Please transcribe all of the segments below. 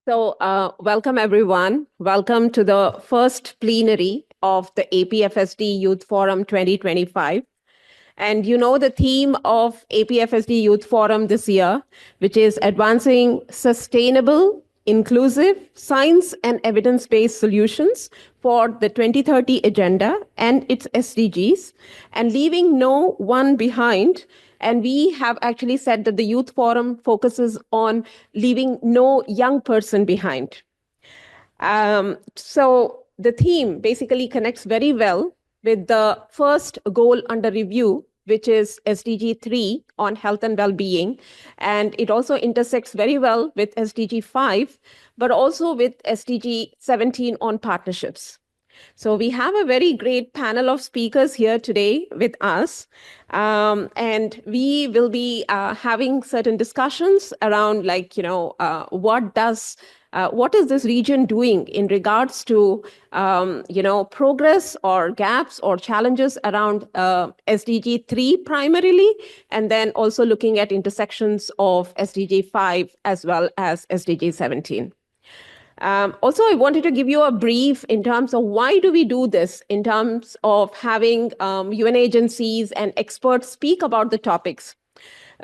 Welcome everyone. Welcome to the first plenary of the APFSD Youth Forum 2025. And you know the theme of APFSD Youth Forum this year, which is advancing sustainable, inclusive, science and evidence-based solutions for the 2030 agenda and its SDGs, and leaving no one behind. And we have actually said that the Youth Forum focuses on leaving no young person behind. So the theme basically connects very well with the first goal under review, which is SDG 3 on health and well-being. And it also intersects very well with SDG 5, but also with SDG 17 on partnerships. So we have a very great panel of speakers here today with us. And we will be having certain discussions around what is this region doing in regards to progress or gaps or challenges around SDG 3 primarily, and then also looking at intersections of SDG 5 as well as SDG 17. Also, I wanted to give you a brief in terms of why do we do this in terms of having UN agencies and experts speak about the topics.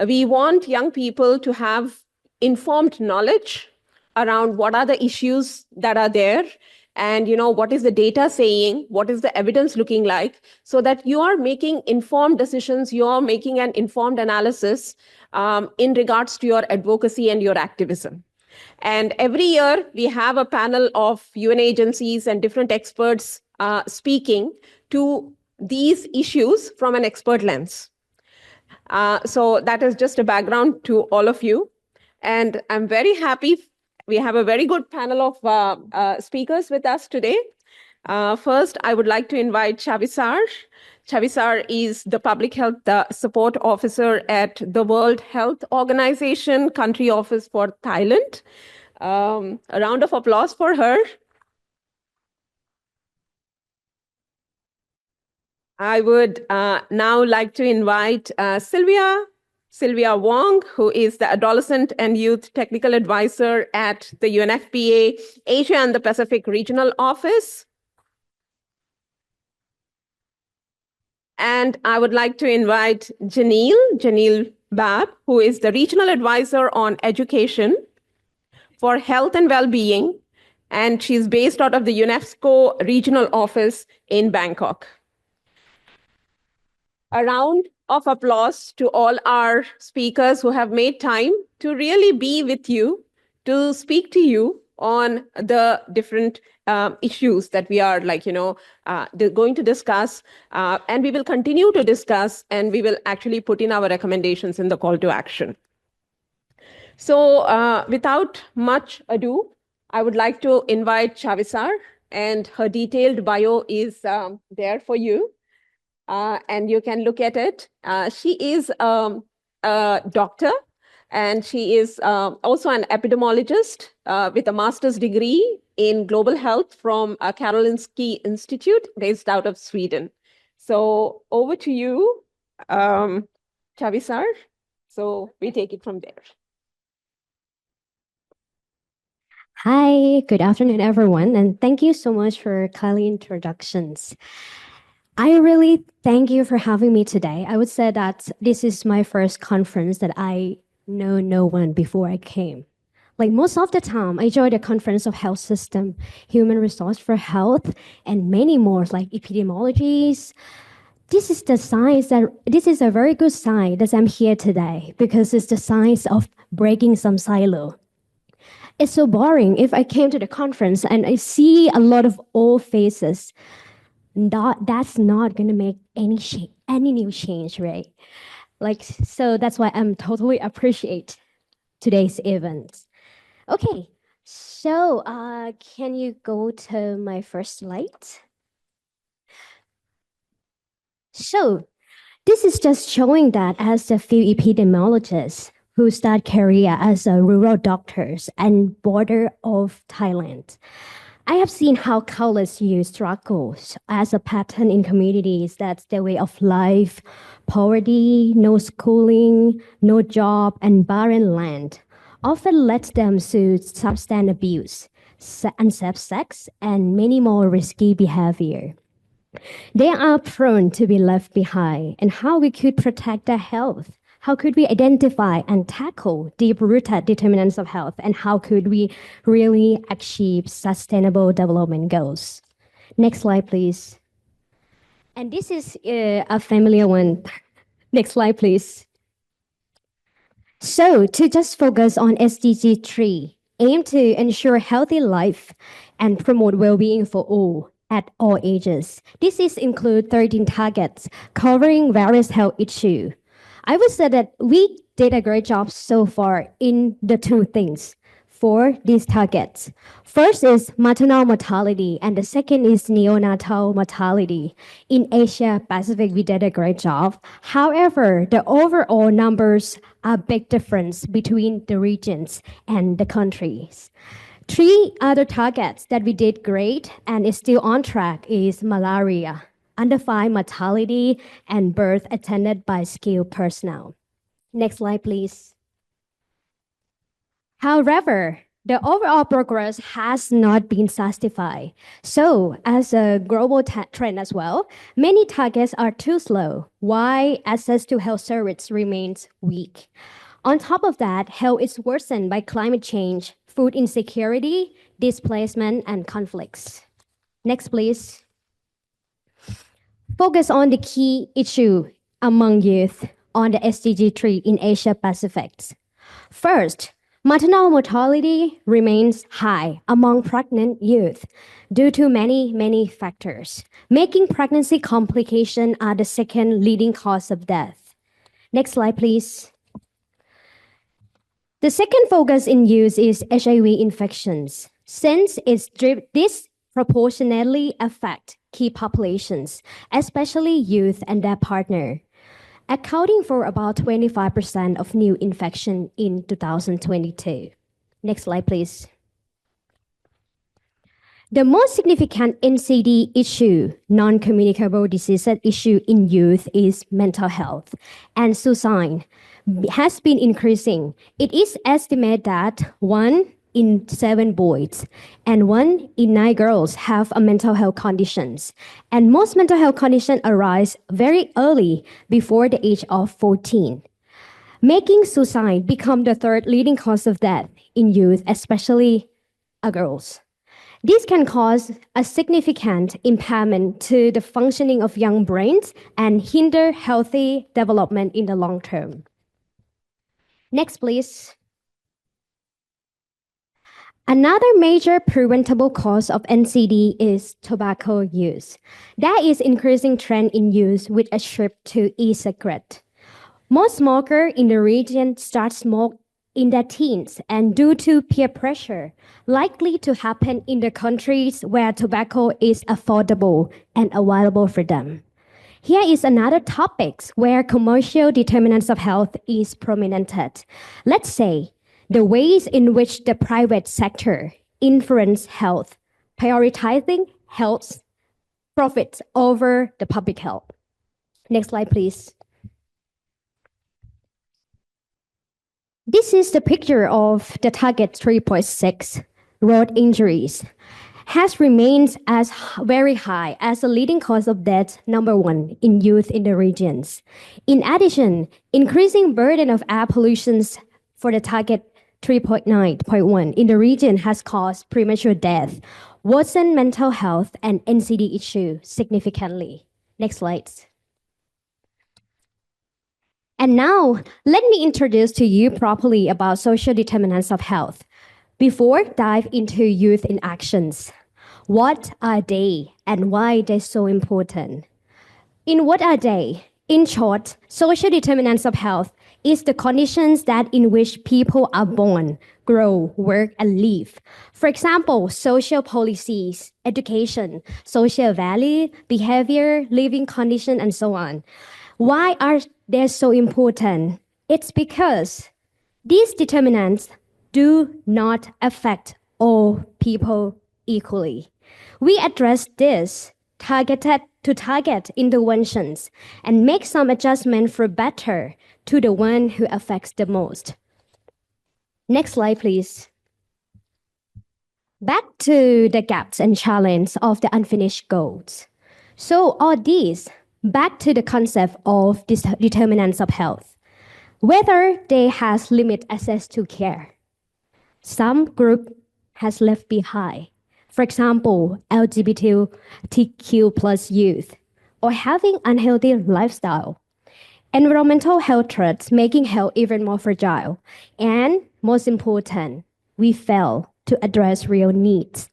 We want young people to have informed knowledge around what are the issues that are there and what is the data saying, what is the evidence looking like, so that you are making informed decisions, you are making an informed analysis in regards to your advocacy and your activism. And every year, we have a panel of UN agencies and different experts speaking to these issues from an expert lens. So that is just a background to all of you. And I'm very happy. We have a very good panel of speakers with us today. First, I would like to invite Chavisar. Chavisar is the Public Health Support Officer at the World Health Organization Country Office for Thailand. A round of applause for her. I would now like to invite Sylvia Wong, who is the Adolescent and Youth Technical Advisor at the UNFPA Asia and the Pacific Regional Office. And I would like to invite Janil Bab, who is the Regional Advisor on Education for Health and Well-being, and she's based out of the UNESCO Regional Office in Bangkok. A round of applause to all our speakers who have made time to really be with you, to speak to you on the different issues that we are going to discuss, and we will continue to discuss, and we will actually put in our recommendations in the call to action. So without much ado, I would like to invite Chavisar, and her detailed bio is there for you, and you can look at it. She is a doctor, and she is also an epidemiologist with a master's degree in global health from Karolinski Institute, based out of Sweden. So over to you, Chavisar. So we take it from there. Hi, good afternoon, everyone, and thank you so much for kind introductions. I really thank you for having me today. I would say that this is my first conference that I know no one before I came. Like most of the time, I joined a conference of health system, human resource for health, and many more like epidemiologies. This is a very good sign that I'm here today because it's the signs of breaking some silo. It's so boring if I came to the conference and I see a lot of old faces. That's not gonna make any new change, right? So that's why I'm totally appreciate today's event. Okay, so can you go to my first slide? So this is just showing that as a few epidemiologists who start career as a rural doctors and border of Thailand. I have seen how countless youth struggles as a pattern in communities. That's their way of life, poverty, no schooling, no job, and barren land. often led them to substance abuse, unsafe sex, and many more risky behavior. They are prone to be left behind, and how we could protect their health. How could we identify and tackle deep-rooted determinants of health, and how could we really achieve sustainable development goals? Next slide, please. And this is a familiar one. Next slide, please. So, to just focus on SDG 3, aim to ensure healthy life and promote well-being for all at all ages. This is include 13 targets covering various health issues. I would say that we did a great job so far in the two things for these targets. First is maternal mortality, and the second is neonatal mortality. In Asia Pacific, we did a great job. However, the overall numbers are big difference between the regions and the countries. Three other targets that we did great and is still on track is malaria, under 5 mortality, and birth attended by skilled personnel. Next slide, please. However, the overall progress has not been satisfied. So, as a global trend as well, many targets are too slow, while access to health service remains weak. On top of that, health is worsened by climate change, food insecurity, displacement, and conflicts. Next, please. Focus on the key issue among youth on the SDG 3 in Asia Pacific. First, maternal mortality remains high among pregnant youth due to many factors, making pregnancy complications are the second leading cause of death. Next slide, please. The second focus in youth is HIV infections, since it's disproportionately affect key populations, especially youth and their partner, accounting for about 25% of new infection in 2022. Next slide, please. The most significant NCD issue, non-communicable diseases issue in youth is mental health, and suicide has been increasing. It is estimated that 1 in 7 boys and 1 in 9 girls have a mental health conditions. And most mental health conditions arise very early, before the age of 14, making suicide become the third leading cause of death in youth, especially girls. This can cause a significant impairment to the functioning of young brains and hinder healthy development in the long term. Next, please. Another major preventable cause of NCD is tobacco use. There is increasing trend in use with a shift to e-cigarette. Most smokers in the region start smoke in their teens, and due to peer pressure, likely to happen in the countries where tobacco is affordable and available for them. Here is another topic where commercial determinants of health is prominent. Let's say the ways in which the private sector influence health, prioritizing health profits over the public health. Next slide, please. This is the picture of the target 3.6, road injuries, has remained as very high as the leading cause of death number 1 in youth in the regions. In addition, increasing burden of air pollutions for the target 3.9.1 in the region has caused premature death, worsened mental health, and NCD issue significantly. Next slide. And now, let me introduce to you properly about social determinants of health. Before dive into youth in actions, what are they and why they're so important? In what are they? In short, social determinants of health is the conditions that in which people are born, grow, work, and live. For example, social policies, education, social value, behavior, living condition, and so on. Why are they so important? It's because these determinants do not affect all people equally. We address this targeted to target interventions and make some adjustment for better to the one who affects the most. Next slide, please. Back to the gaps and challenge of the unfinished goals. So all these, back to the concept of determinants of health. Whether they has limited access to care, some group has left behind. For example, LGBTQ plus youth, or having unhealthy lifestyle. Environmental health threats making health even more fragile. And most important, we fail to address real needs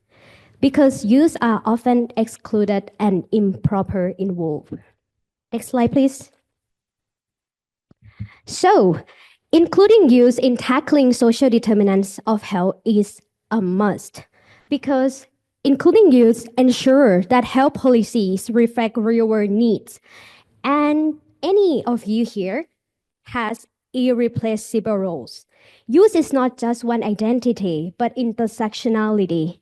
because youth are often excluded and improper involved. Next slide, please. So, including youth in tackling social determinants of health is a must because including youth ensure that health policies reflect real world needs. And any of you here has irreplaceable roles. Youth is not just one identity, but intersectionality.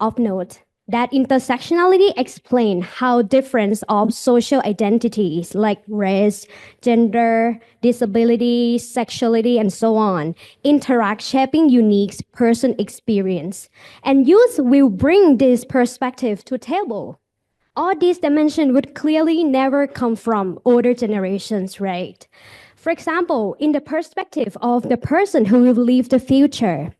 Of note, that intersectionality explains how difference of social identities like race, gender, disability, sexuality, and so on interact, shaping unique person experience. And youth will bring this perspective to table. All these dimensions would clearly never come from older generations, right? For example, in the perspective of the person who will live the future,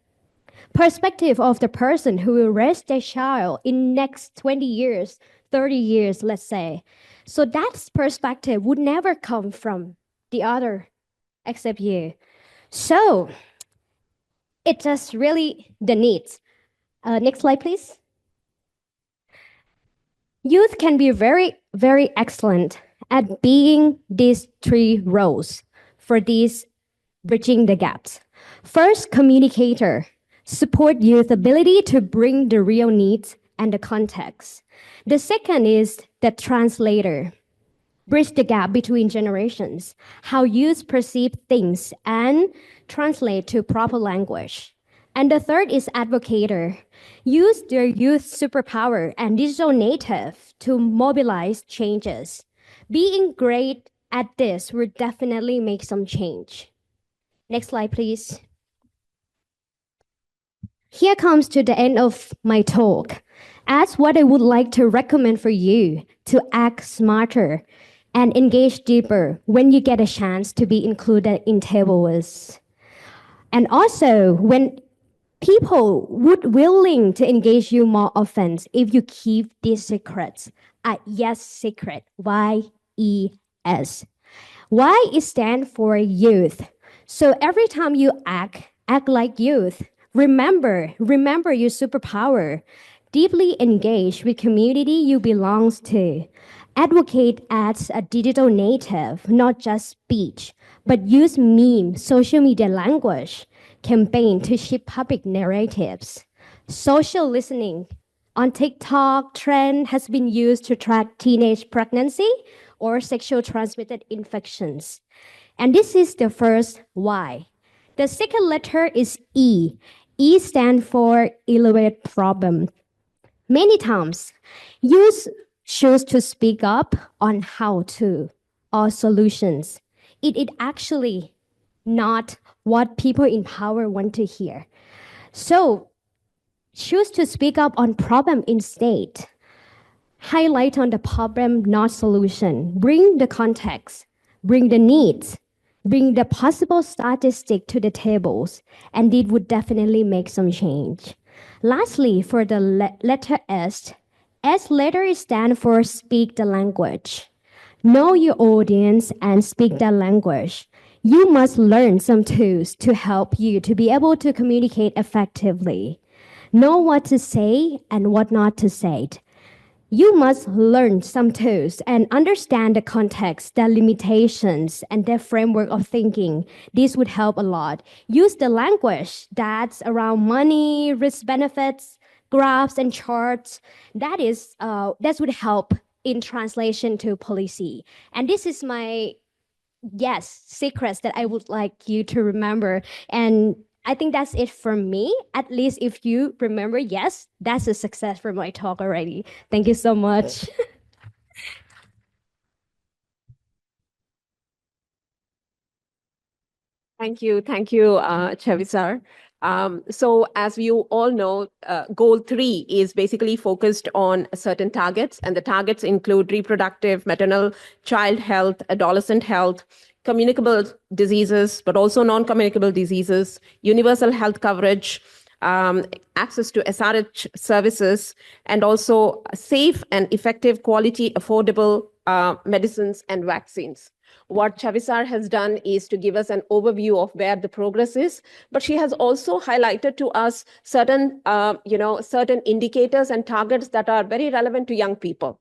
perspective of the person who will raise their child in next 20 years, 30 years, let's say. So that perspective would never come from the other except you. So it's just really the needs. Next slide, please. Youth can be very, very excellent at being these three roles for these bridging the gaps. First, communicator. Support youth ability to bring the real needs and the context. The second is the translator. Bridge the gap between generations, how youth perceive things and translate to proper language. And the third is advocator. Use their youth superpower and digital native to mobilize changes. Being great at this will definitely make some change. Next slide, please. Here comes to the end of my talk. As what I would like to recommend for you to act smarter and engage deeper when you get a chance to be included in tables. And also when people would willing to engage you more often if you keep these secrets. Yes, secret. YES. Y is stand for youth. So every time you act like youth. Remember your superpower. Deeply engage with community you belongs to. Advocate as a digital native, not just speech, but use meme, social media language, campaign to shape public narratives. Social listening on TikTok, trend has been used to track teenage pregnancy or sexual transmitted infections. And this is the first Y. The second letter is E. E stands for elevate problem. Many times, youth choose to speak up on how to or solutions. It is actually not what people in power want to hear. So choose to speak up on problem instead. Highlight on the problem, not solution. Bring the context, bring the needs, bring the possible statistic to the tables, and it would definitely make some change. Lastly, for the letter S letter stand for speak the language. Know your audience and speak that language. You must learn some tools to help you to be able to communicate effectively. Know what to say and what not to say. You must learn some tools and understand the context, the limitations, and the framework of thinking. This would help a lot. Use the language that's around money, risk benefits, graphs, and charts. That would help in translation to policy. And this is my secrets that I would like you to remember. And I think that's it for me. At least if you remember, yes, that's a success for my talk already. Thank you so much. Thank you, Chavisar. So, as you all know, Goal 3 is basically focused on certain targets, and the targets include reproductive, maternal, child health, adolescent health, communicable diseases, but also non communicable diseases, universal health coverage, um, access to SRH services, and also safe and effective, quality, affordable medicines and vaccines. What Chavisar has done is to give us an overview of where the progress is, but she has also highlighted to us certain indicators and targets that are very relevant to young people,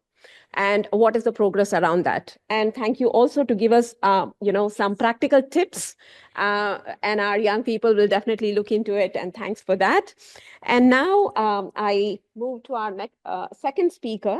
and what is the progress around that. And thank you also to give us some practical tips, and our young people will definitely look into it, and thanks for that. And now I move to our next second speaker,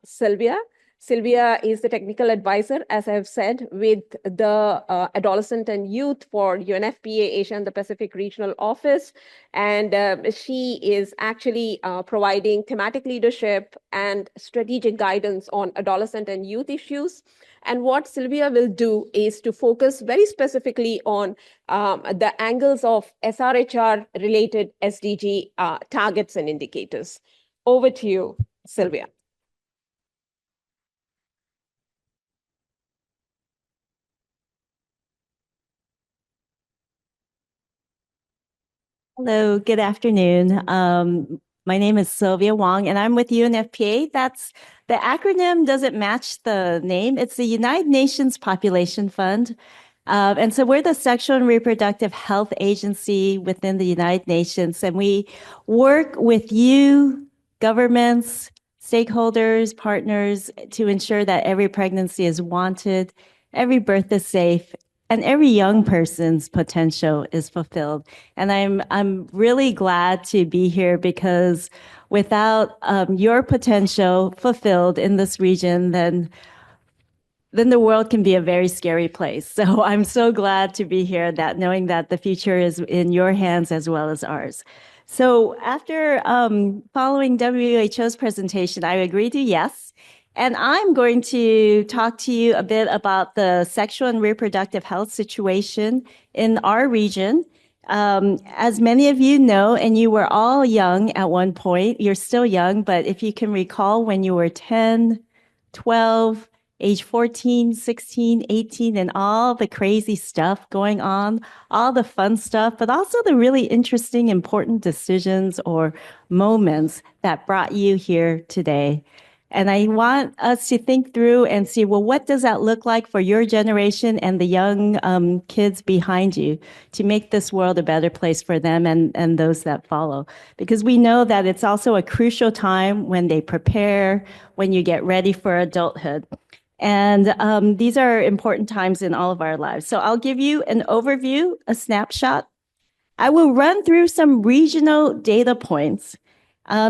Sylvia. Sylvia is the technical advisor, as I have said, with the adolescent and youth for UNFPA Asia and the Pacific Regional Office. And she is actually providing thematic leadership and strategic guidance on adolescent and youth issues. And what Sylvia will do is to focus very specifically on the angles of SRHR related SDG targets and indicators. Over to you, Sylvia. Hello, good afternoon. My name is Sylvia Wong, and I'm with UNFPA. That's the acronym doesn't match the name. It's the United Nations Population Fund. And so we're the Sexual and Reproductive Health Agency within the United Nations, and we work with you, governments, stakeholders, partners to ensure that every pregnancy is wanted, every birth is safe, and every young person's potential is fulfilled. And I'm really glad to be here because without your potential fulfilled in this region, then the world can be a very scary place. So I'm so glad to be here, that knowing that the future is in your hands as well as ours. So after following WHO's presentation, I agreed to yes. And I'm going to talk to you a bit about the sexual and reproductive health situation in our region. As many of you know, and you were all young at one point, you're still young, but if you can recall when you were 10, 12, age 14, 16, 18, and all the crazy stuff going on, all the fun stuff, but also the really interesting, important decisions or moments that brought you here today. And I want us to think through and see, well, what does that look like for your generation and the young kids behind you to make this world a better place for them and those that follow? Because we know that it's also a crucial time when they prepare, when you get ready for adulthood. And these are important times in all of our lives. So I'll give you an overview, a snapshot. I will run through some regional data points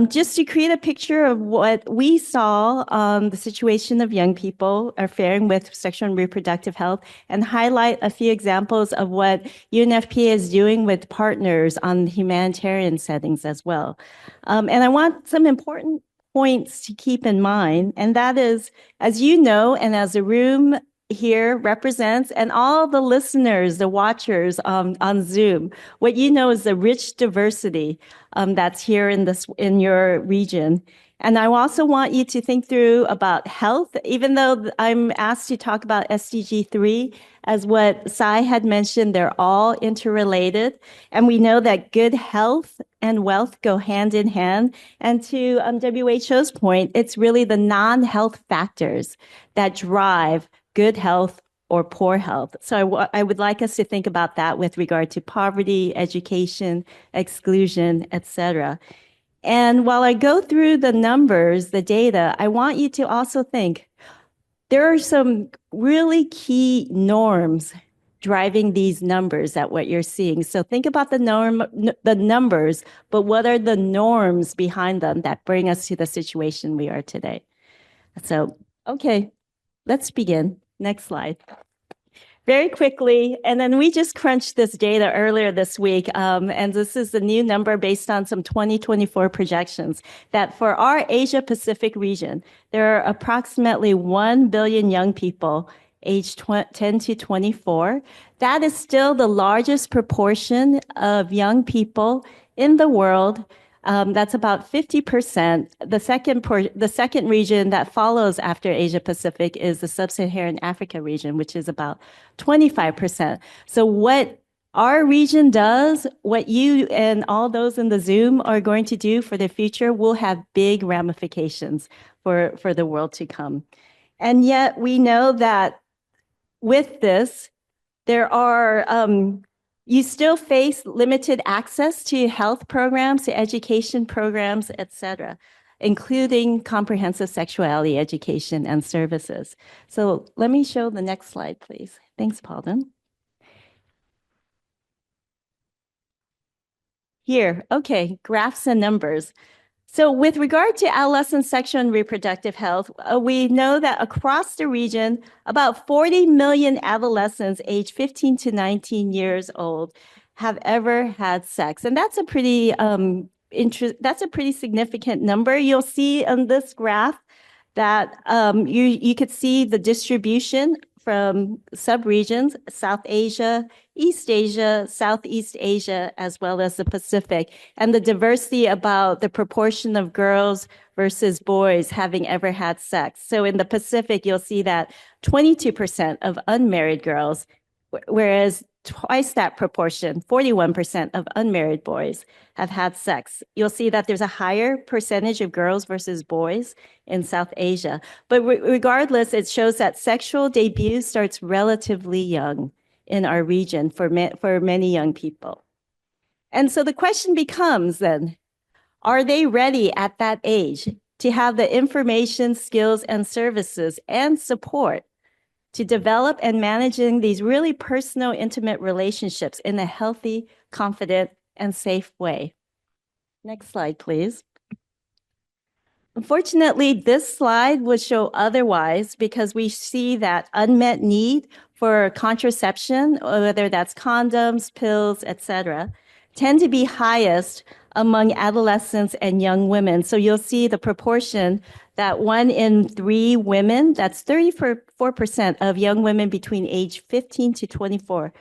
just to create a picture of what we saw on the situation of young people are faring with sexual and reproductive health, and highlight a few examples of what UNFPA is doing with partners on humanitarian settings as well. And I want some important points to keep in mind, and that is, as you know, and as the room here represents, and all the listeners, the watchers on Zoom, what you know is the rich diversity that's here in your region. And I also want you to think through about health, even though I'm asked to talk about SDG 3, as what Sai had mentioned, they're all interrelated. And we know that good health and wealth go hand in hand. And to WHO's point, it's really the non-health factors that drive good health or poor health. So I would like us to think about that with regard to poverty, education, exclusion, etc. And while I go through the numbers, the data, I want you to also think there are some really key norms driving these numbers at what you're seeing. So think about the numbers, but what are the norms behind them that bring us to the situation we are today? So, okay, let's begin. Next slide. Very quickly, and then we just crunched this data earlier this week, and this is the new number based on some 2024 projections, that for our Asia Pacific region, there are approximately 1 billion young people age 10 to 24. That is still the largest proportion of young people in the world. That's about 50%. The second region that follows after Asia Pacific is the Sub-Saharan Africa region, which is about 25%. So what our region does, what you and all those in the Zoom are going to do for the future will have big ramifications for the world to come. And yet we know that with this, there are, you still face limited access to health programs, to education programs, et cetera, including comprehensive sexuality education and services. So let me show the next slide, please. Thanks, Paulden. Here, okay, graphs and numbers. So with regard to adolescent sexual and reproductive health, we know that across the region, about 40 million adolescents aged 15 to 19 years old have ever had sex. And that's a pretty significant number. You'll see on this graph that you could see the distribution from subregions, South Asia, East Asia, Southeast Asia, as well as the Pacific, and the diversity about the proportion of girls versus boys having ever had sex. So in the Pacific, you'll see that 22% of unmarried girls, whereas twice that proportion, 41% of unmarried boys have had sex. You'll see that there's a higher percentage of girls versus boys in South Asia. But regardless, it shows that sexual debut starts relatively young in our region for many young people. And so the question becomes then, are they ready at that age to have the information, skills, and services and support to develop and managing these really personal, intimate relationships in a healthy, confident, and safe way? Next slide, please. Unfortunately, this slide would show otherwise because we see that unmet need for contraception, whether that's condoms, pills, etc., tend to be highest among adolescents and young women. So you'll see the proportion that 1 in 3 women, that's 34% of young women between age 15 to 24,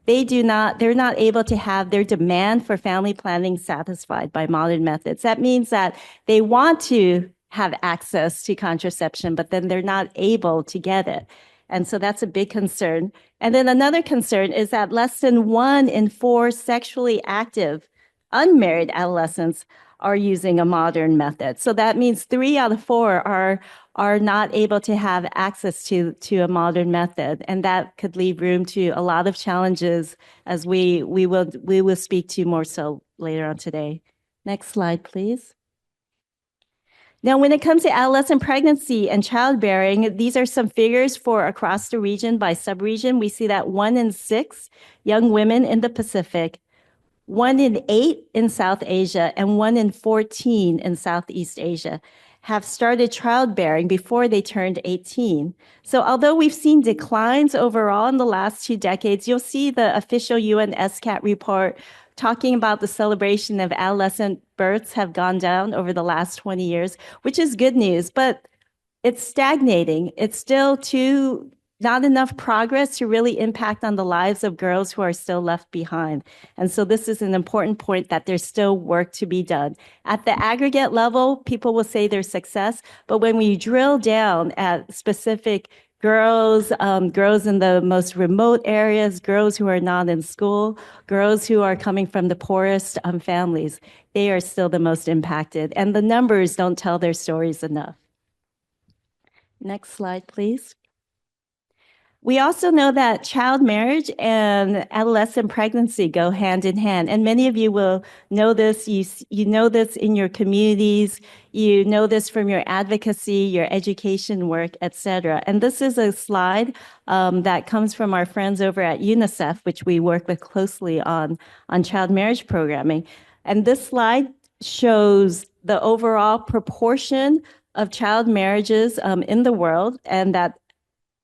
they're not able to have their demand for family planning satisfied by modern methods. That means that they want to have access to contraception, but then they're not able to get it. And so that's a big concern. And then another concern is that less than 1 in 4 sexually active unmarried adolescents are using a modern method. So that means 3 out of 4 are not able to have access to a modern method. And that could leave room to a lot of challenges, as we will speak to more so later on today. Next slide, please. Now, when it comes to adolescent pregnancy and childbearing, these are some figures for across the region by subregion. We see that 1 in 6 young women in the Pacific, 1 in 8 in South Asia, and 1 in 14 in Southeast Asia have started childbearing before they turned 18. So although we've seen declines overall in the last 2 decades, you'll see the official UN SCAT report talking about the celebration of adolescent births have gone down over the last 20 years, which is good news, but it's stagnating. It's still not enough progress to really impact on the lives of girls who are still left behind. And so this is an important point, that there's still work to be done. At the aggregate level, people will say there's success, but when we drill down at specific girls, girls in the most remote areas, girls who are not in school, girls who are coming from the poorest families, they are still the most impacted. And the numbers don't tell their stories enough. Next slide, please. We also know that child marriage and adolescent pregnancy go hand in hand. And many of you will know this. You know this in your communities. You know this from your advocacy, your education work, et cetera. And this is a slide that comes from our friends over at UNICEF, which we work with closely on child marriage programming. And this slide shows the overall proportion of child marriages in the world, and that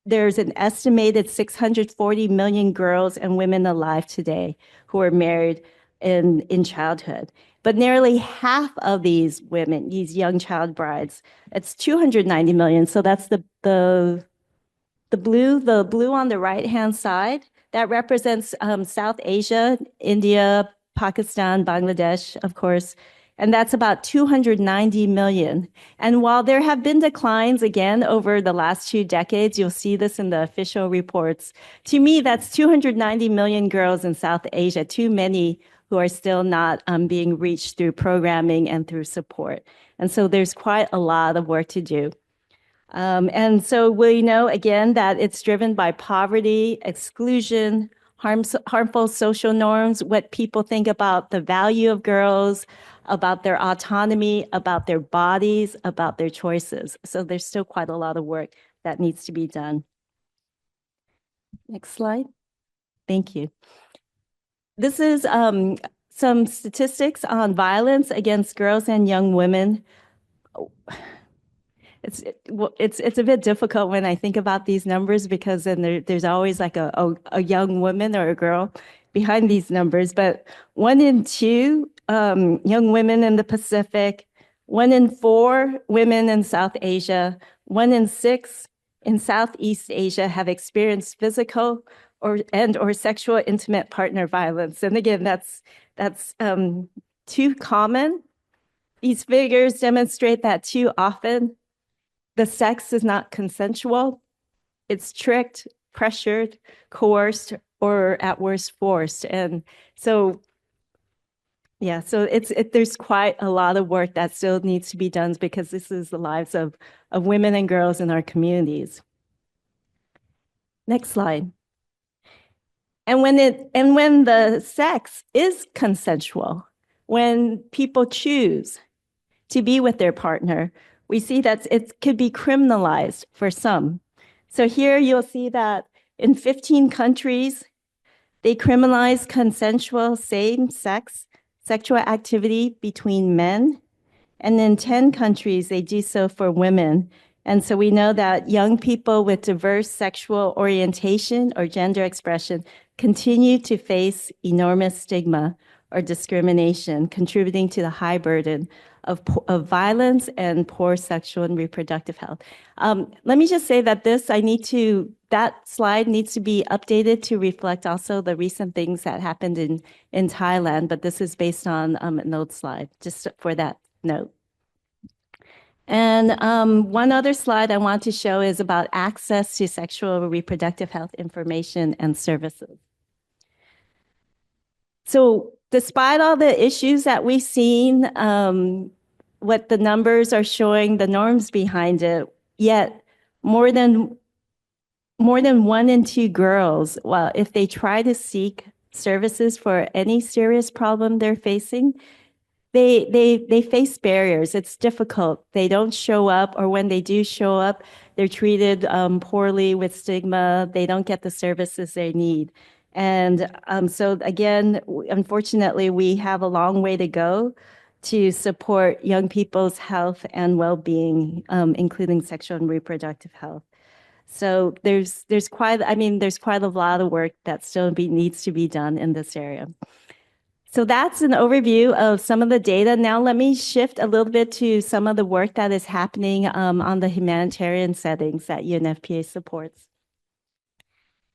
there's an estimated 640 million girls and women alive today who are married in childhood. But nearly half of these women, these young child brides, it's 290 million. So that's the The blue on the right-hand side, that represents South Asia, India, Pakistan, Bangladesh, of course, and that's about 290 million. And while there have been declines again over the last 2 decades, you'll see this in the official reports. To me, that's 290 million girls in South Asia, too many who are still not being reached through programming and through support. And so there's quite a lot of work to do. And so we know, again, that it's driven by poverty, exclusion, harmful social norms, what people think about the value of girls, about their autonomy, about their bodies, about their choices. So there's still quite a lot of work that needs to be done. Next slide. Thank you. This is some statistics on violence against girls and young women. It's a bit difficult when I think about these numbers because then there's always like a young woman or a girl behind these numbers. But 1 in 2 young women in the Pacific, 1 in 4 women in South Asia, 1 in 6 in Southeast Asia have experienced physical or sexual intimate partner violence. And again, that's too common. These figures demonstrate that too often the sex is not consensual. It's tricked, pressured, coerced, or at worst forced. And so, yeah, so there's quite a lot of work that still needs to be done because this is the lives of women and girls in our communities. Next slide. And when the sex is consensual, when people choose to be with their partner, we see that it could be criminalized for some. So here you'll see that in 15 countries, they criminalize consensual same-sex sexual activity between men. And in 10 countries, they do so for women. And so we know that young people with diverse sexual orientation or gender expression continue to face enormous stigma or discrimination, contributing to the high burden of violence and poor sexual and reproductive health. Let me just say that that slide needs to be updated to reflect also the recent things that happened in Thailand, but this is based on an old slide, just for that note. And one other slide I want to show is about access to sexual and reproductive health information and services. So despite all the issues that we've seen, what the numbers are showing, the norms behind it, yet more than 1 in 2 girls, well, if they try to seek services for any serious problem they're facing, they face barriers. It's difficult. They don't show up, or when they do show up, they're treated poorly with stigma. They don't get the services they need. And so again, unfortunately, we have a long way to go to support young people's health and well-being, including sexual and reproductive health. So there's quite a lot of work that still needs to be done in this area. So that's an overview of some of the data. Now let me shift a little bit to some of the work that is happening on the humanitarian settings that UNFPA supports.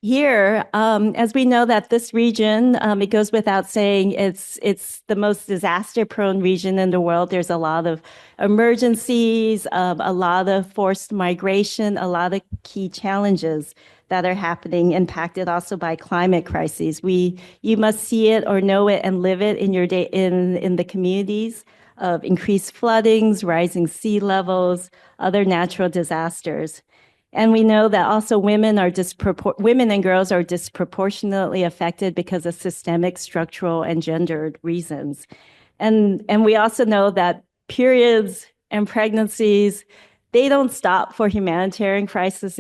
Here, as we know that this region, it goes without saying, it's the most disaster-prone region in the world. There's a lot of emergencies, a lot of forced migration, a lot of key challenges that are happening, impacted also by climate crises. You must see it or know it and live it in your day in the communities of increased floodings, rising sea levels, other natural disasters. And we know that also women and girls are disproportionately affected because of systemic, structural, and gendered reasons. And we also know that periods and pregnancies, they don't stop for humanitarian crises.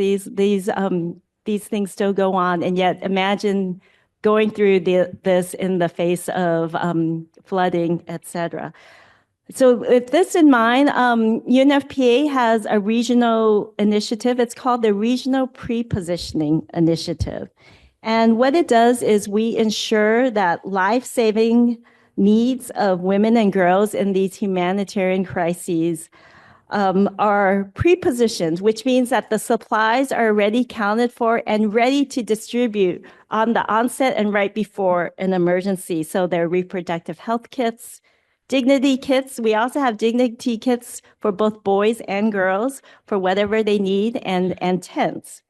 These things still go on. And yet imagine going through this in the face of flooding, et cetera. So with this in mind, UNFPA has a regional initiative. It's called the Regional Pre-Positioning Initiative. And what it does is we ensure that life-saving needs of women and girls in these humanitarian crises are pre-positioned, which means that the supplies are already counted for and ready to distribute on the onset and right before an emergency. So they're reproductive health kits, dignity kits. We also have dignity kits for both boys and girls for whatever they need, and tents.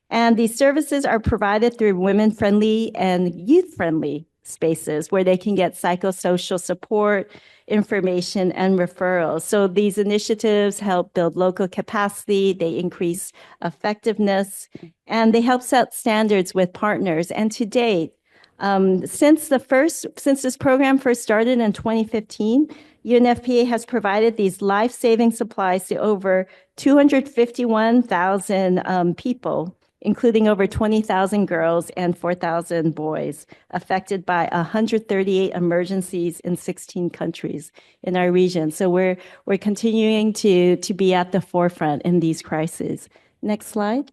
And these services are provided through women-friendly and youth-friendly spaces where they can get psychosocial support, information, and referrals. So these initiatives help build local capacity, they increase effectiveness, and they help set standards with partners. And to date, since this program first started in 2015, UNFPA has provided these life-saving supplies to over 251,000 people, including over 20,000 girls and 4,000 boys affected by 138 emergencies in 16 countries in our region. So we're continuing to be at the forefront in these crises. Next slide.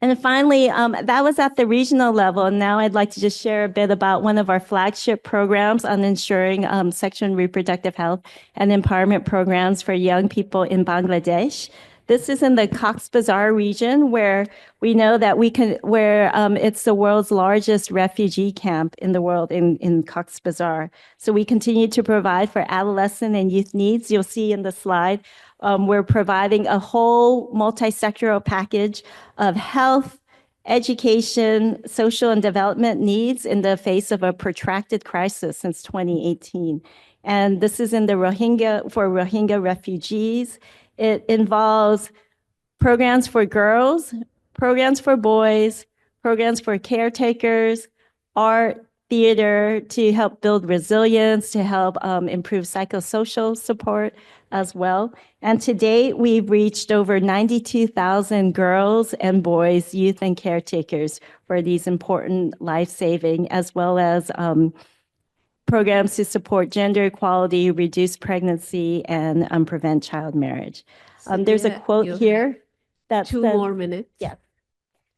And finally, that was at the regional level. And now I'd like to just share a bit about one of our flagship programs on ensuring sexual and reproductive health and empowerment programs for young people in Bangladesh. This is in the Cox's Bazar region where we know that it's the world's largest refugee camp in the world in Cox's Bazar. So we continue to provide for adolescent and youth needs. You'll see in the slide, we're providing a whole multi-sectoral package of health, education, social and development needs in the face of a protracted crisis since 2018. And this is in the Rohingya refugees. It involves programs for girls, programs for boys, programs for caretakers, art, theater to help build resilience, to help improve psychosocial support as well. And to date, we've reached over 92,000 girls and boys, youth, and caretakers for these important life-saving, as well as programs to support gender equality, reduce pregnancy, and prevent child marriage. There's a quote here that Two says, more minutes. Yeah.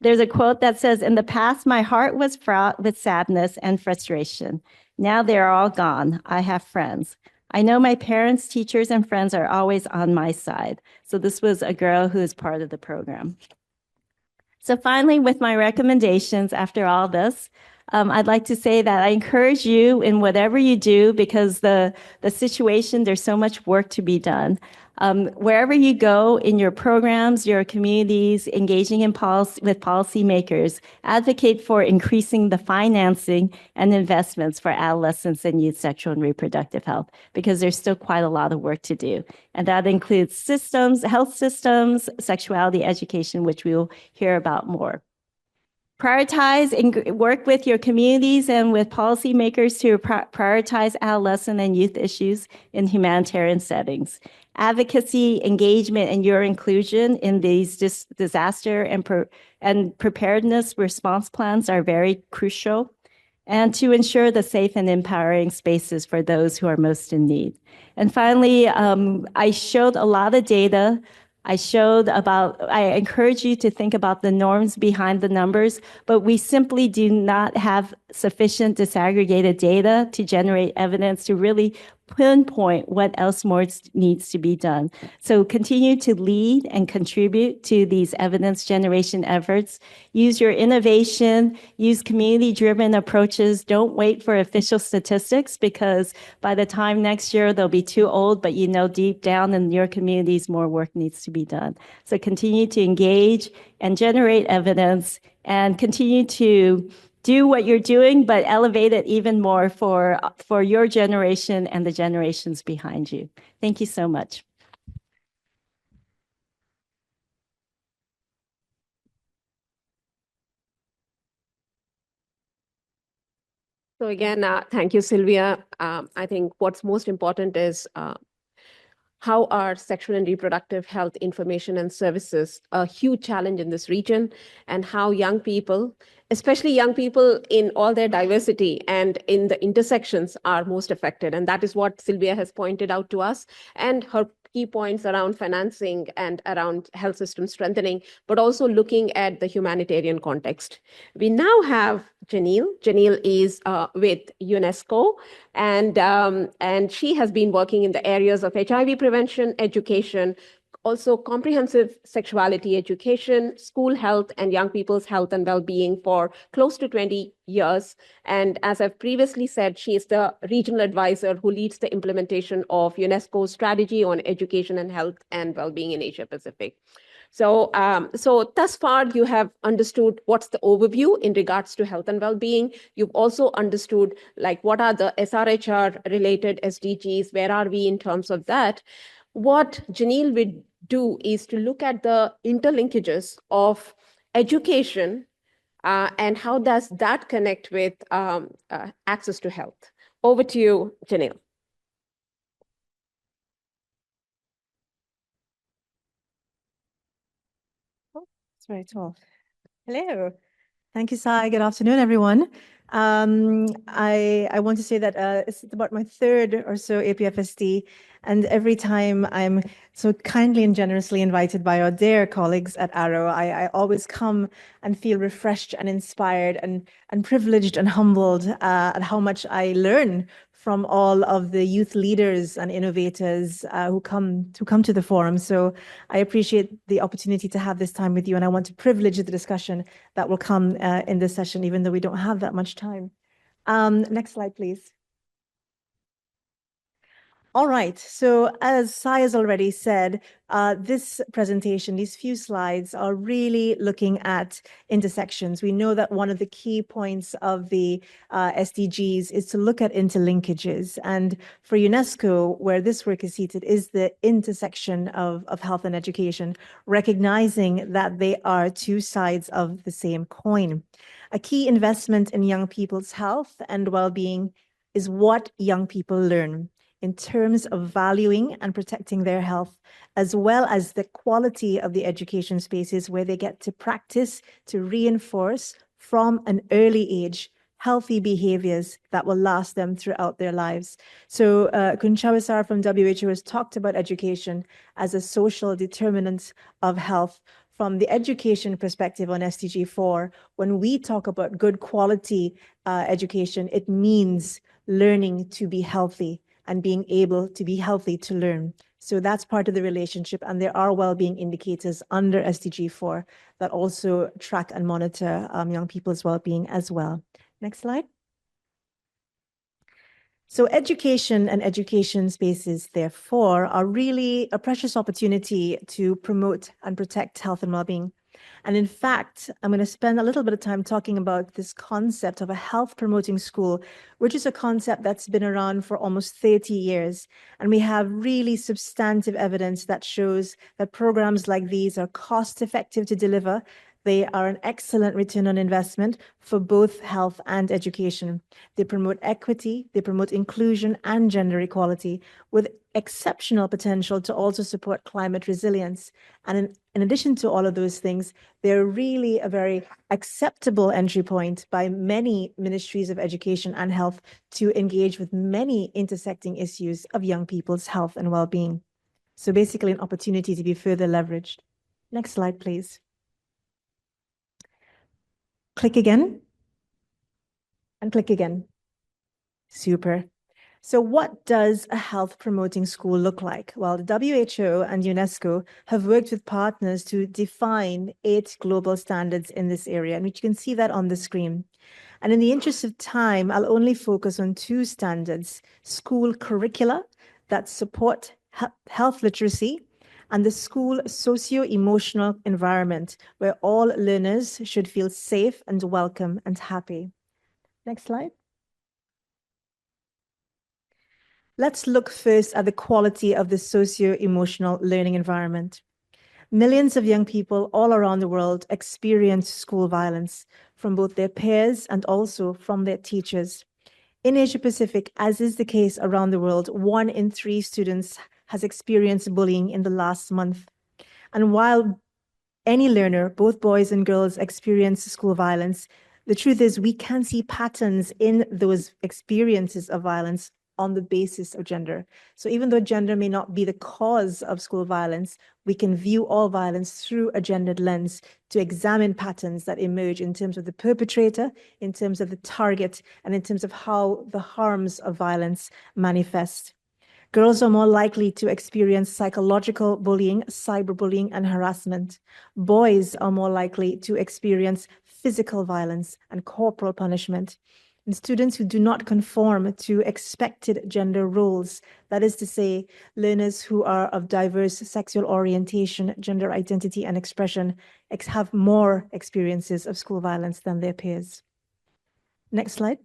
There's a quote that says, "In the past, my heart was fraught with sadness and frustration. Now they are all gone. I have friends. I know my parents, teachers, and friends are always on my side." So this was a girl who is part of the program. So finally, with my recommendations after all this, I'd like to say that I encourage you in whatever you do, because the situation, there's so much work to be done. Wherever you go in your programs, your communities, engaging in with policymakers, advocate for increasing the financing and investments for adolescents and youth sexual and reproductive health, because there's still quite a lot of work to do. And that includes systems, health systems, sexuality education, which we will hear about more. Prioritize and work with your communities and with policymakers to prioritize adolescent and youth issues in humanitarian settings. Advocacy, engagement, and your inclusion in these disaster and preparedness response plans are very crucial, and to ensure the safe and empowering spaces for those who are most in need. And finally, I showed a lot of data. I encourage you to think about the norms behind the numbers, but we simply do not have sufficient disaggregated data to generate evidence to really pinpoint what else more needs to be done. So continue to lead and contribute to these evidence generation efforts. Use your innovation, use community-driven approaches. Don't wait for official statistics, because by the time next year they'll be too old, but you know deep down in your communities more work needs to be done. So continue to engage and generate evidence, and continue to do what you're doing, but elevate it even more for your generation and the generations behind you. Thank you so much. So again, thank you, Sylvia. I think what's most important is how are sexual and reproductive health information and services a huge challenge in this region, and how young people, especially young people in all their diversity and in the intersections, are most affected. And that is what Sylvia has pointed out to us. And her key points around financing and around health system strengthening, but also looking at the humanitarian context. We now have Janelle. Janelle is with UNESCO, and she has been working in the areas of HIV prevention, education, also comprehensive sexuality education, school health, and young people's health and well-being for close to 20 years. And as I've previously said, she is the regional advisor who leads the implementation of UNESCO's strategy on education and health and well-being in Asia Pacific. So thus far, you have understood what's the overview in regards to health and well-being. You've also understood like what are the SRHR related SDGs, where are we in terms of that. What Janelle will do is to look at the interlinkages of education and how does that connect with access to health. Over to you, Janelle. That's very tall. Hello. Thank you, Sai. Good afternoon, everyone. I want to say that it's about my third or so APFSD, and every time I'm so kindly and generously invited by our dear colleagues at Arrow, I always come and feel refreshed and inspired and privileged and humbled at how much I learn from all of the youth leaders and innovators who come to the forum. So I appreciate the opportunity to have this time with you, and I want to privilege the discussion that will come in this session, even though we don't have that much time. Next slide, please. All right, so as Sai has already said, this presentation, these few slides are really looking at intersections. We know that one of the key points of the SDGs is to look at interlinkages. And for UNESCO, where this work is seated, is the intersection of health and education, recognizing that they are two sides of the same coin. A key investment in young people's health and well-being is what young people learn in terms of valuing and protecting their health, as well as the quality of the education spaces where they get to practice, to reinforce from an early age, healthy behaviors that will last them throughout their lives. So Khun Chawisar from WHO has talked about education as a social determinant of health. From the education perspective on SDG 4, when we talk about good quality education, it means learning to be healthy and being able to be healthy to learn. So that's part of the relationship. And there are well-being indicators under SDG 4 that also track and monitor young people's well-being as well. Next slide. So education and education spaces, therefore, are really a precious opportunity to promote and protect health and well-being. And in fact, I'm going to spend a little bit of time talking about this concept of a health promoting school, which is a concept that's been around for almost 30 years. And we have really substantive evidence that shows that programs like these are cost effective to deliver. They are an excellent return on investment for both health and education. They promote equity, they promote inclusion and gender equality, with exceptional potential to also support climate resilience. And in addition to all of those things, they're really a very acceptable entry point by many ministries of education and health to engage with many intersecting issues of young people's health and well-being. So basically an opportunity to be further leveraged. Next slide, please. Click again. And click again. Super. So what does a health promoting school look like? Well, the WHO and UNESCO have worked with partners to define 8 global standards in this area, and you can see that on the screen. And in the interest of time, I'll only focus on 2 standards: school curricula that support health literacy, and the school socio-emotional environment where all learners should feel safe and welcome and happy. Next slide. Let's look first at the quality of the socio-emotional learning environment. Millions of young people all around the world experience school violence from both their peers and also from their teachers. In Asia Pacific, as is the case around the world, 1 in 3 students has experienced bullying in the last month. And while any learner, both boys and girls, experience school violence, the truth is we can see patterns in those experiences of violence on the basis of gender. So even though gender may not be the cause of school violence, we can view all violence through a gendered lens to examine patterns that emerge in terms of the perpetrator, in terms of the target, and in terms of how the harms of violence manifest. Girls are more likely to experience psychological bullying, cyberbullying, and harassment. Boys are more likely to experience physical violence and corporal punishment. And students who do not conform to expected gender roles, that is to say, learners who are of diverse sexual orientation, gender identity, and expression, have more experiences of school violence than their peers. Next slide.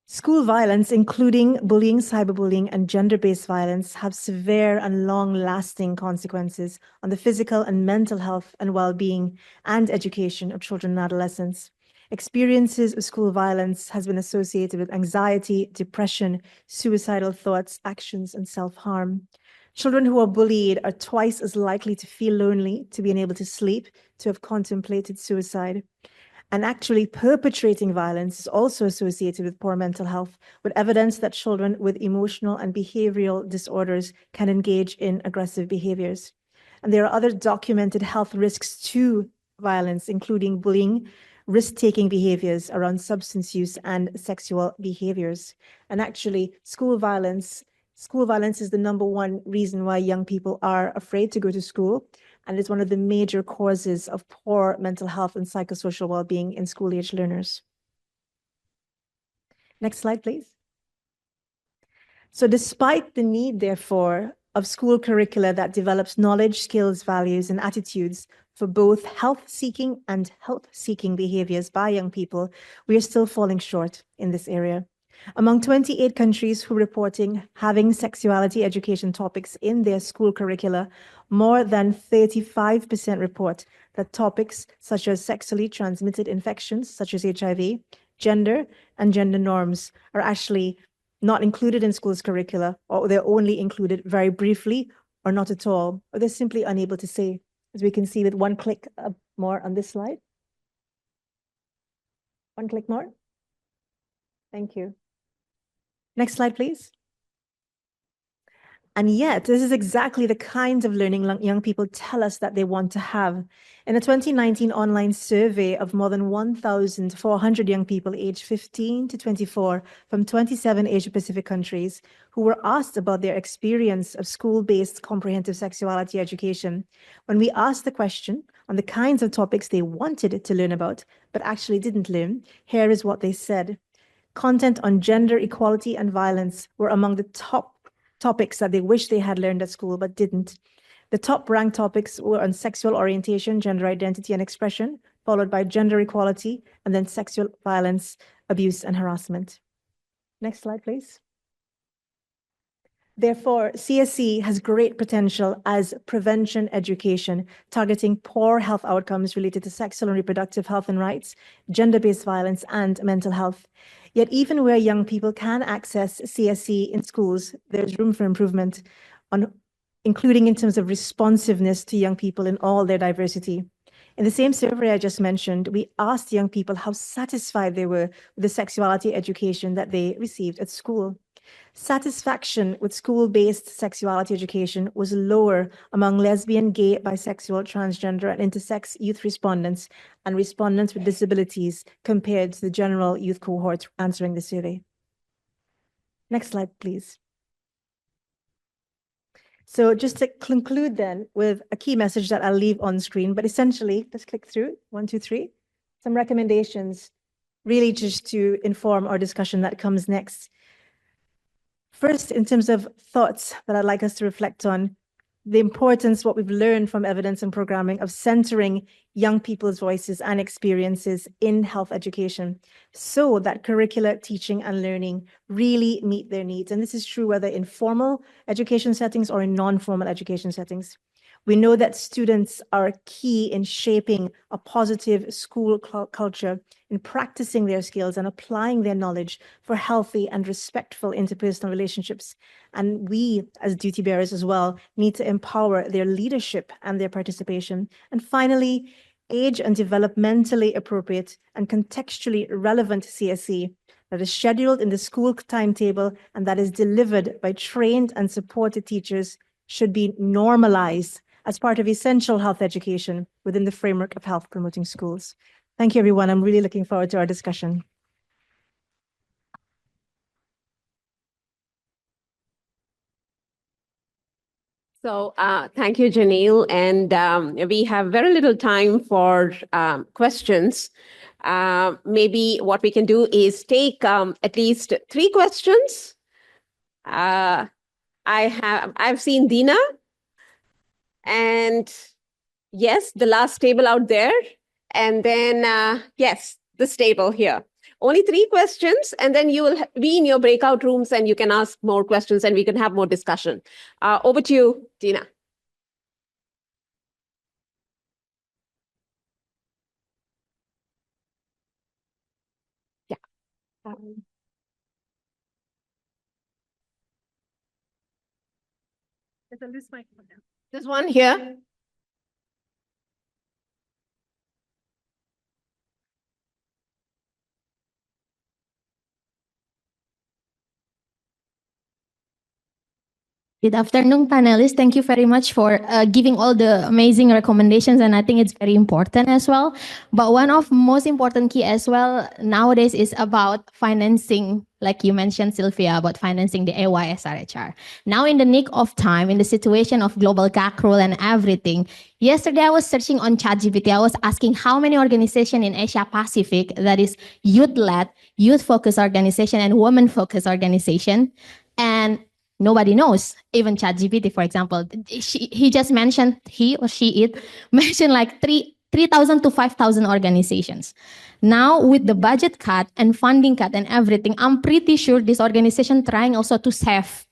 School violence, including bullying, cyberbullying, and gender-based violence, have severe and long-lasting consequences on the physical and mental health and well-being and education of children and adolescents. Experiences of school violence has been associated with anxiety, depression, suicidal thoughts, actions, and self-harm. Children who are bullied are twice as likely to feel lonely, to be unable to sleep, to have contemplated suicide. And actually perpetrating violence is also associated with poor mental health, with evidence that children with emotional and behavioral disorders can engage in aggressive behaviors. And there are other documented health risks to violence, including bullying, risk-taking behaviors around substance use and sexual behaviors. And actually, school violence is the number one reason why young people are afraid to go to school, and is one of the major causes of poor mental health and psychosocial well-being in school-age learners. Next slide, please. So despite the need, therefore, of school curricula that develops knowledge, skills, values, and attitudes for both health-seeking and help-seeking behaviors by young people, we are still falling short in this area. Among 28 countries who are reporting having sexuality education topics in their school curricula, more than 35% report that topics such as sexually transmitted infections, such as HIV, gender, and gender norms are actually not included in schools' curricula, or they're only included very briefly or not at all, or they're simply unable to say, as we can see with one click more on this slide. One click more. Thank you. Next slide, please. And yet, this is exactly the kind of learning young people tell us that they want to have. In a 2019 online survey of more than 1,400 young people aged 15 to 24 from 27 Asia-Pacific countries who were asked about their experience of school-based comprehensive sexuality education, when we asked the question on the kinds of topics they wanted to learn about, but actually didn't learn, here is what they said. Content on gender equality and violence were among the top topics that they wish they had learned at school but didn't. The top ranked topics were on sexual orientation, gender identity and expression, followed by gender equality, and then sexual violence, abuse, and harassment. Next slide, please. Therefore, CSE has great potential as prevention education, targeting poor health outcomes related to sexual and reproductive health and rights, gender-based violence, and mental health. Yet even where young people can access CSE in schools, there's room for improvement, including in terms of responsiveness to young people in all their diversity. In the same survey I just mentioned, we asked young people how satisfied they were with the sexuality education that they received at school. Satisfaction with school-based sexuality education was lower among lesbian, gay, bisexual, transgender, and intersex youth respondents and respondents with disabilities compared to the general youth cohort answering the survey. Next slide, please. So just to conclude then with a key message that I'll leave on screen, but essentially, let's click through, 1, 2, 3, some recommendations really just to inform our discussion that comes next. First, in terms of thoughts that I'd like us to reflect on, the importance, what we've learned from evidence and programming, of centering young people's voices and experiences in health education so that curricular teaching and learning really meet their needs. And this is true whether in formal education settings or in non-formal education settings. We know that students are key in shaping a positive school culture, in practicing their skills and applying their knowledge for healthy and respectful interpersonal relationships. And we, as duty bearers as well, need to empower their leadership and their participation. And finally, age and developmentally appropriate and contextually relevant CSE that is scheduled in the school timetable and that is delivered by trained and supported teachers should be normalized as part of essential health education within the framework of health promoting schools. Thank you, everyone. I'm really looking forward to our discussion. So thank you, Janelle. And we have very little time for questions. Maybe what we can do is take at least 3 questions. I've seen Dina, and yes, the last table out there, and then yes, this table here. Only 3 questions, and then you will be in your breakout rooms and you can ask more questions and we can have more discussion. Over to you, Dina. Yeah. This one here. Good afternoon, panelists. Thank you very much for giving all the amazing recommendations, and I think it's very important as well. But one of most important key as well nowadays is about financing, like you mentioned, Sylvia, about financing the AYSRHR. Now, in the nick of time, in the situation of global gag rule and everything, yesterday I was searching on ChatGPT. I was asking how many organizations in Asia Pacific that is youth-led, youth-focused organization, and women-focused organization, and nobody knows. Even ChatGPT, for example, he just mentioned, he or she it mentioned like 3,000 to 5,000 organizations. Now with the budget cut and funding cut and everything, I'm pretty sure this organization trying also to save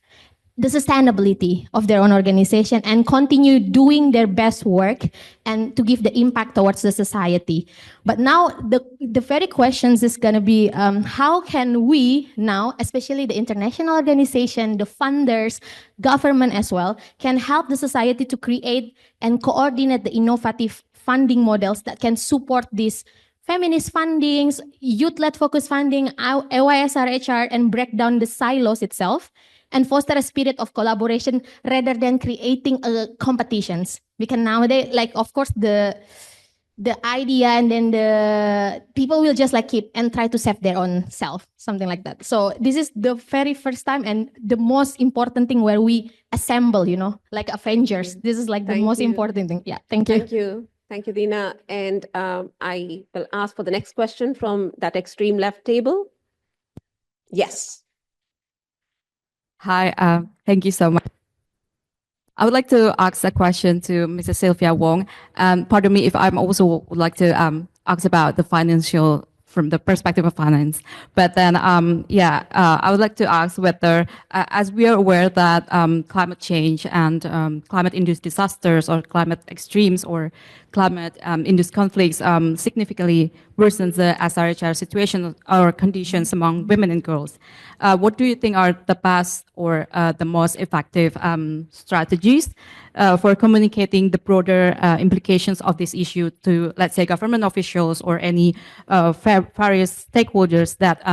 the sustainability of their own organization and continue doing their best work and to give the impact towards the society. But now the very questions is going to be how can we now, especially the international organization, the funders, government as well, can help the society to create and coordinate the innovative funding models that can support this feminist fundings, youth-led focus funding, AYSRHR, and break down the silos itself and foster a spirit of collaboration rather than creating competitions. Because nowadays, like, of course, the idea and then the people will just like keep and try to save their own self, something like that. So this is the very first time and the most important thing where we assemble, you know, like Avengers. This is like the most important thing. Yeah, thank you. Thank you. Thank you, Dina. And I will ask for the next question from that extreme left table. Yes. Hi, thank you so much. I would like to ask a question to Mrs. Sylvia Wong. Pardon me if I'm also would like to ask about the financial from the perspective of finance. But then, I would like to ask whether, as we are aware that climate change and climate-induced disasters or climate extremes or climate-induced conflicts significantly worsens the SRHR situation or conditions among women and girls. What do you think are the best or the most effective strategies for communicating the broader implications of this issue to, let's say, government officials or any various stakeholders that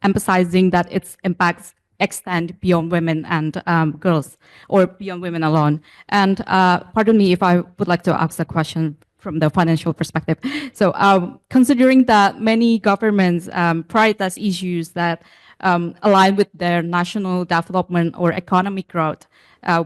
emphasizing that its impacts extend beyond women and girls or beyond women alone? And pardon me if I would like to ask a question from the financial perspective. So considering that many governments prioritize issues that align with their national development or economic growth,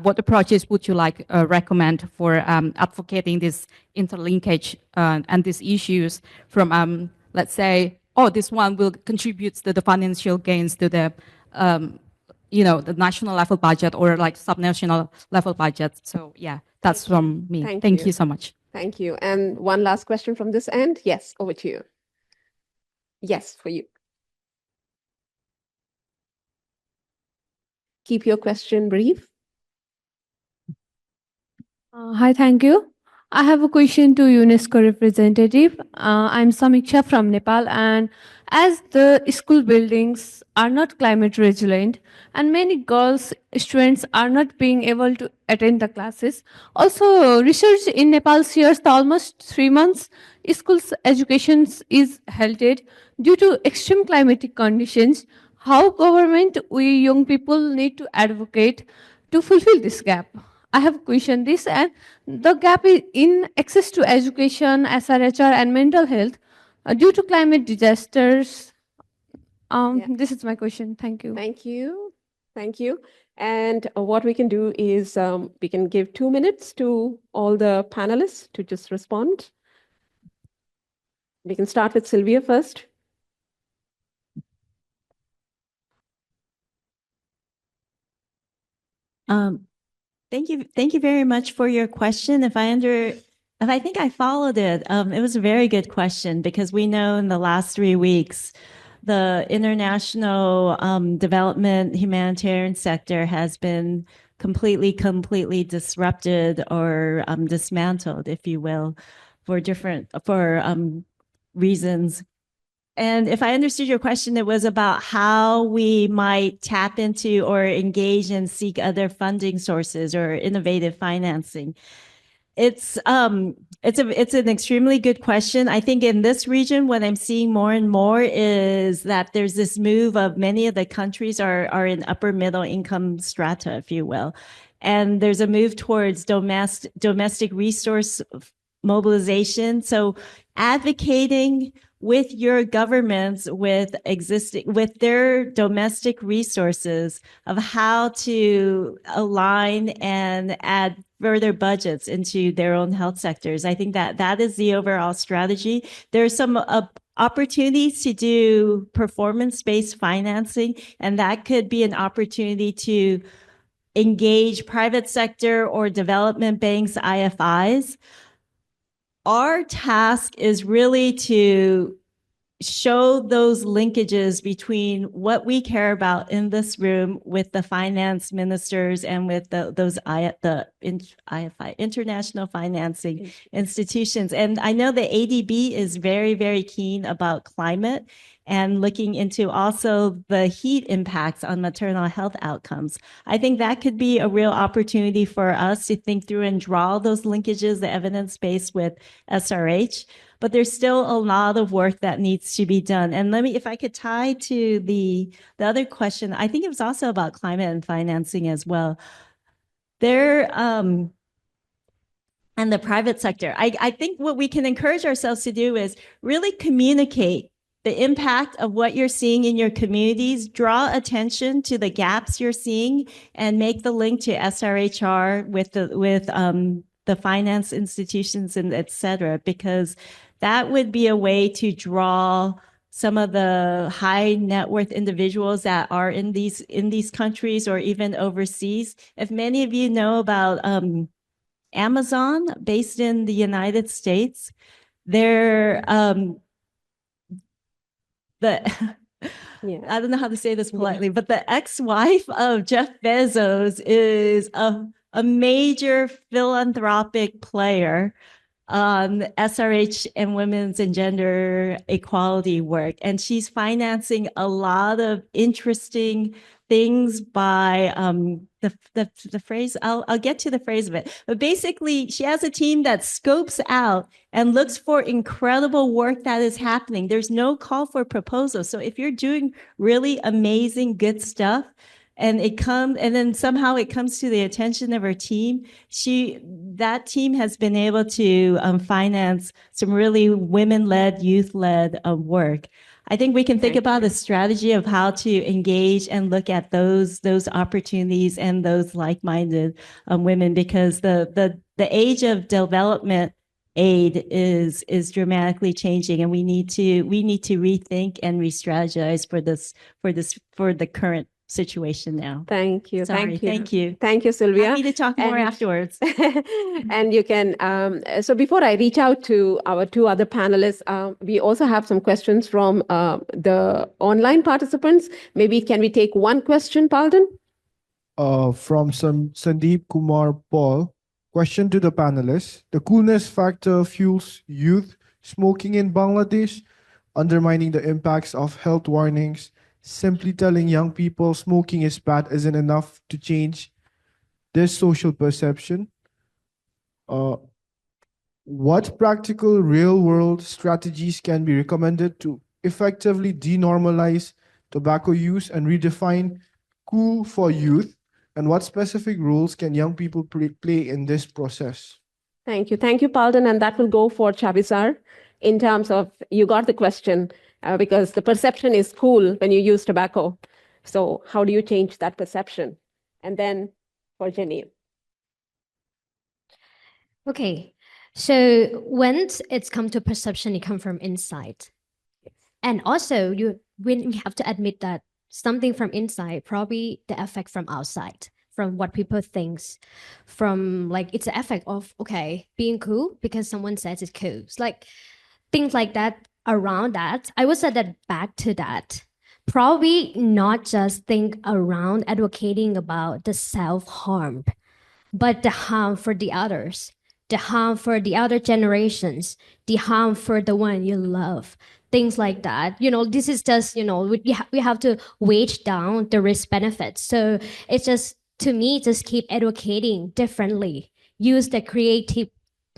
what approaches would you like recommend for advocating this interlinkage and these issues from, let's say, oh, this one will contribute to the financial gains to the, the national level budget or like subnational level budget. So yeah, that's from me. Thank you so much. Thank you. And one last question from this end. Yes, over to you. Yes, for you. Keep your question brief. Hi, thank you. I have a question to UNESCO representative. I'm Samiksha from Nepal, and as the school buildings are not climate resilient and many girls students are not being able to attend the classes, also research in Nepal shares that almost 3 months schools education is halted due to extreme climatic conditions. How government we young people need to advocate to fulfill this gap? I have questioned this, and the gap in access to education, SRHR, and mental health due to climate disasters. Yeah. This is my question. Thank you. Thank you. Thank you. And what we can do is we can give 2 minutes to all the panelists to just respond. We can start with Sylvia first. Thank you very much for your question. If I think I followed it, it was a very good question because we know in the last 3 weeks, the international development humanitarian sector has been completely disrupted or dismantled, if you will, for reasons. And if I understood your question, it was about how we might tap into or engage and seek other funding sources or innovative financing. It's an extremely good question. I think in this region, what I'm seeing more and more is that there's this move of many of the countries are in upper middle income strata, if you will. And there's a move towards domestic resource mobilization. So advocating with your governments with their domestic resources of how to align and add further budgets into their own health sectors. I think that is the overall strategy. There's some opportunities to do performance-based financing, and that could be an opportunity to engage private sector or development banks, IFIs. Our task is really to show those linkages between what we care about in this room with the finance ministers and with those IFI, international financing institutions. And I know the ADB is very keen about climate and looking into also the heat impacts on maternal health outcomes. I think that could be a real opportunity for us to think through and draw those linkages, the evidence base with SRH. But there's still a lot of work that needs to be done. And if I could tie to the other question, I think it was also about climate and financing as well. And the private sector. I think what we can encourage ourselves to do is really communicate the impact of what you're seeing in your communities, draw attention to the gaps you're seeing, and make the link to SRHR with the finance institutions and et cetera, because that would be a way to draw some of the high net worth individuals that are in these countries or even overseas. If many of you know about Amazon, based in the United States, they're I don't know how to say this politely, but the ex-wife of Jeff Bezos is a major philanthropic player on SRH and women's and gender equality work. And she's financing a lot of interesting things by the phrase, I'll get to the phrase of it. But basically, she has a team that scopes out and looks for incredible work that is happening. There's no call for proposals. So if you're doing really amazing, good stuff, and then somehow it comes to the attention of her team, that team has been able to finance some really women-led, youth-led work. I think we can think about a strategy of how to engage and look at those opportunities and those like-minded women, because the age of development aid is dramatically changing, and we need to rethink and re-strategize for the current situation now. Thank you. Sorry, Thank you. thank you. Thank you, Sylvia. Happy to talk more afterwards. And you can, so before I reach out to our two other panelists, we also have some questions from the online participants. Maybe can we take one question, Palden? From Sandeep Kumar Paul. Question to the panelists. The coolness factor fuels youth smoking in Bangladesh, undermining the impacts of health warnings. Simply telling young people smoking is bad isn't enough to change this social perception. Uh, what practical real-world strategies can be recommended to effectively denormalize tobacco use and redefine cool for youth? And what specific roles can young people play in this process? Thank you. Thank you, Palden. And that will go for Chabisar in terms of, you got the question, because the perception is cool when you use tobacco. So how do you change that perception? And then for Jenny. Okay, so when it's come to perception, it comes from inside. And also, when you have to admit that something from inside, probably the effect from outside, from what people thinks, from like it's the effect of okay being cool because someone says it's cool. It's like things like that around that. I would say that back to that. Probably not just think around advocating about the self harm, but the harm for the others, the harm for the other generations, the harm for the one you love, things like that. This is just, we have to wage down the risk benefits. So it's just, to me, just keep educating differently, use the creative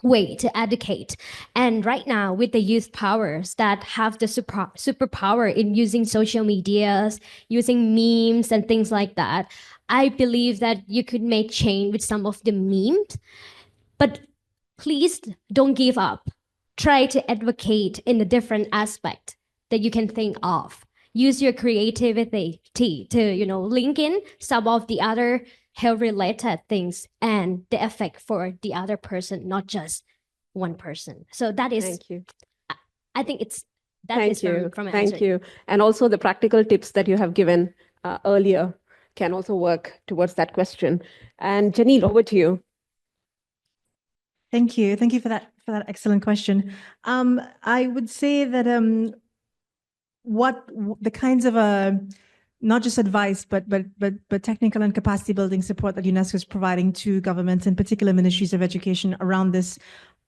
way to educate. And right now, with the youth powers that have the superpower in using social medias, using memes and things like that, I believe that you could make change with some of the memes, but please don't give up. Try to advocate in a different aspect that you can think of. Use your creativity to, link in some of the other health-related things and the effect for the other person, not just one person. So that is, Thank you. I think it's, that Thank is you. from an Thank answer. you. And also the practical tips that you have given earlier can also work towards that question. And Janine, over to you. Thank you. Thank you for that excellent question. I would say that the kinds of not just advice, but technical and capacity building support that UNESCO is providing to governments, in particular ministries of education around this,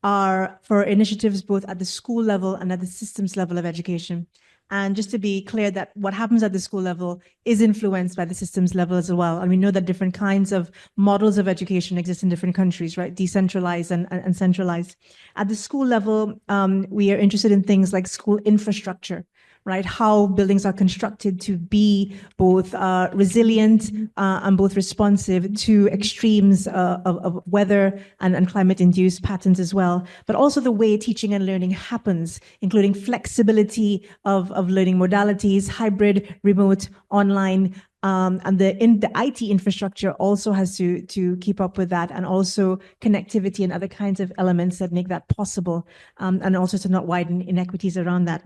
are for initiatives both at the school level and at the systems level of education. And just to be clear that what happens at the school level is influenced by the systems level as well. And we know that different kinds of models of education exist in different countries, right? Decentralized and centralized. At the school level, we are interested in things like school infrastructure, right? How buildings are constructed to be both resilient and both responsive to extremes of weather and climate-induced patterns as well, but also the way teaching and learning happens, including flexibility of learning modalities, hybrid, remote, online, and the IT infrastructure also has to keep up with that, and also connectivity and other kinds of elements that make that possible, and also to not widen inequities around that.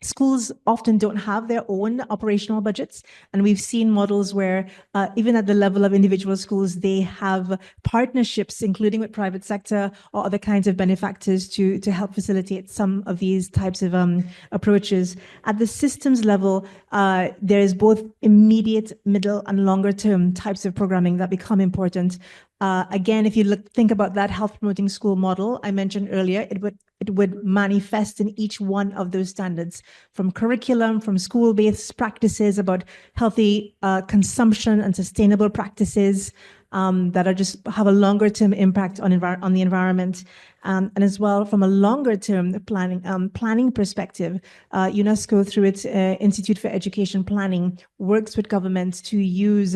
Schools often don't have their own operational budgets, and we've seen models where even at the level of individual schools, they have partnerships, including with private sector or other kinds of benefactors to help facilitate some of these types of approaches. At the systems level, there is both immediate, middle, and longer term types of programming that become important. Again, if you think about that health promoting school model I mentioned earlier, it would manifest in each one of those standards, from curriculum, from school-based practices about healthy consumption and sustainable practices that are just have a longer-term impact on the environment, and as well from a longer-term planning perspective. UNESCO, through its Institute for Education Planning, works with governments to use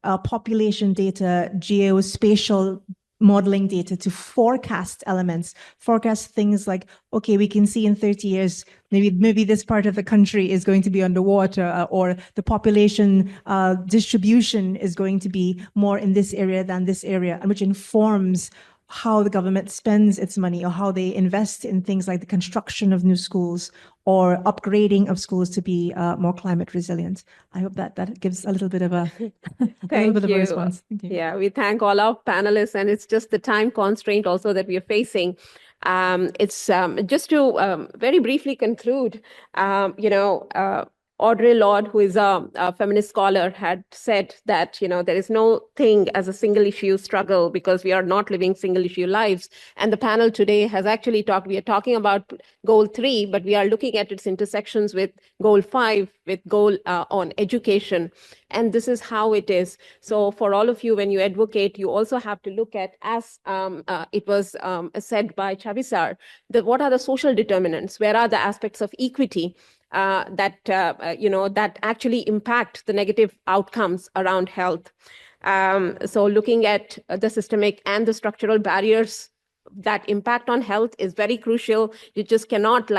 population data, geospatial modeling data to forecast elements, forecast things like, okay, we can see in 30 years, maybe this part of the country is going to be underwater, or the population distribution is going to be more in this area than this area, and which informs how the government spends its money, or how they invest in things like the construction of new schools or upgrading of schools to be more climate resilient. I hope that gives a little bit of a, Thank of a you. response. Thank you. Yeah, we thank all our panelists, and it's just the time constraint also that we are facing. It's just to very briefly conclude, Audre Lorde, who is a feminist scholar, had said that, there is no thing as a single issue struggle because we are not living single issue lives. And the panel today has actually we are talking about goal 3, but we are looking at its intersections with goal 5, with goal on education. And this is how it is. So for all of you, when you advocate, you also have to look at, as it was said by Chavisar, what are the social determinants? Where are the aspects of equity that actually impact the negative outcomes around health? So looking at the systemic and the structural barriers that impact on health is very crucial. You just cannot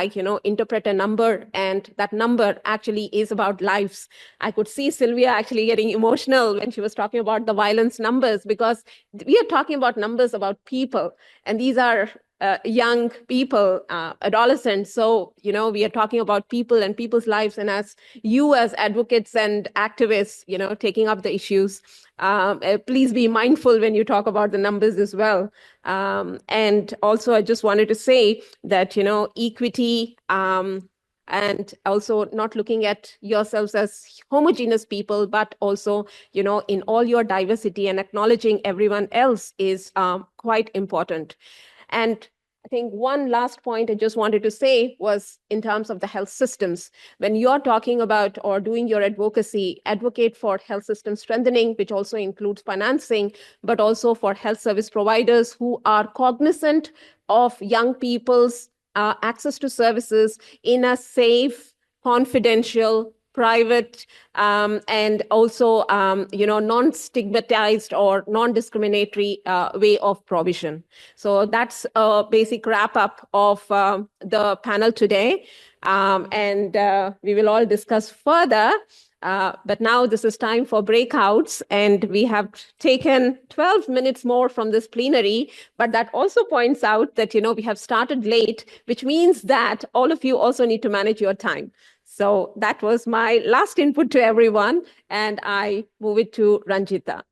interpret a number, and that number actually is about lives. I could see Sylvia actually getting emotional when she was talking about the violence numbers, because we are talking about numbers about people, and these are young people, adolescents. So, we are talking about people and people's lives. And as you as advocates and activists, taking up the issues, please be mindful when you talk about the numbers as well. And also, I just wanted to say that, equity, and also not looking at yourselves as homogeneous people, but also, in all your diversity, and acknowledging everyone else is quite important. And I think one last point I just wanted to say was in terms of the health systems. When you're talking about or doing your advocacy, advocate for health system strengthening, which also includes financing, but also for health service providers who are cognizant of young people's access to services in a safe, confidential, private, and also, non-stigmatized or non-discriminatory way of provision. So that's a basic wrap up of the panel today. And we will all discuss further. But now this is time for breakouts, and we have taken 12 minutes more from this plenary. But that also points out that, we have started late, which means that all of you also need to manage your time. So that was my last input to everyone, and I move it to Ranjita.